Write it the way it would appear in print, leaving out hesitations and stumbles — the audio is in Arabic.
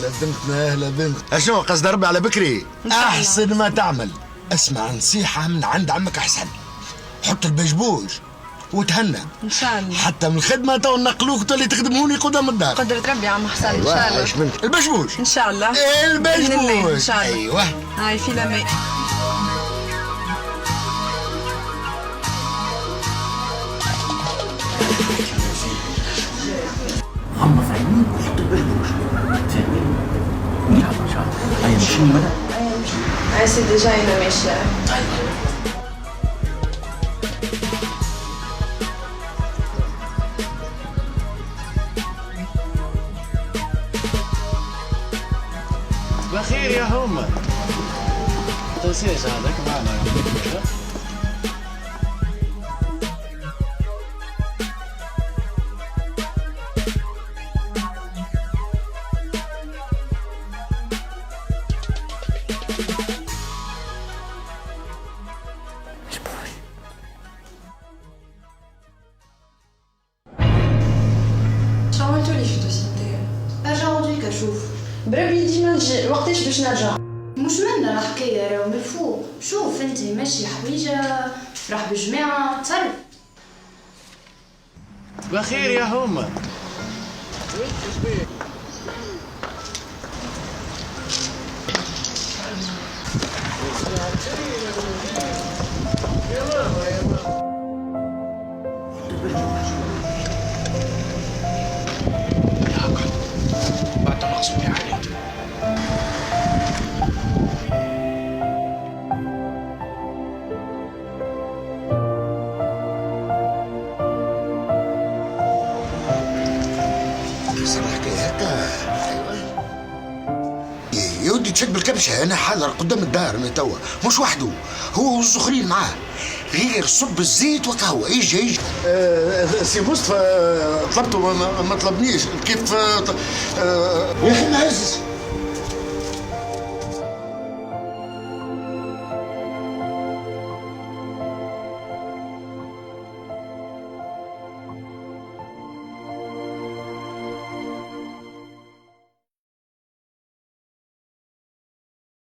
اهلا بنتنا اهلا بنت. اشنو قصد ربي على بكري؟ احسن ما تعمل. اسمع نصيحة من عند عمك احسن، حط البشبوش وتهنى ان شاء الله. حتى من الخدمة تو نقلوك تولي تخدم هوني قدام الدار. قدرة ربي يا عم حسن. ان أيوة. شاء الله. عايش منك البشبوش ان شاء الله. البشبوش ان شاء الله. ايوه هاي في لمي. هم فاهمين وحط البشبوش فاهمين نلعب ان شاء الله. هيا ماشيين ولا؟ هاي سيدي جاينا ماشية. بخير يا هما. تنسيش هذاك معنا. شو عملتوا لي في الدوسيتي؟ ارجع اوريك اشوف. بربي ديما نجي، وقتاش باش نرجع؟ مش منا الحكايه راهو من فوق. شوف انت ماشي حويجه راح بالجماعه تصرف. بخير يا هما. بعد نقصني عليك. صار الحكاية هكا. ايوه يا ودي تشد بالكبشة. انا حاضر قدام الدار انا توا مش وحده، هو والزخرين معاه. غير صب الزيت وقهوة. يجي سي مصطفى طلبته ما طلبنيش كيف. يا اخي نهزز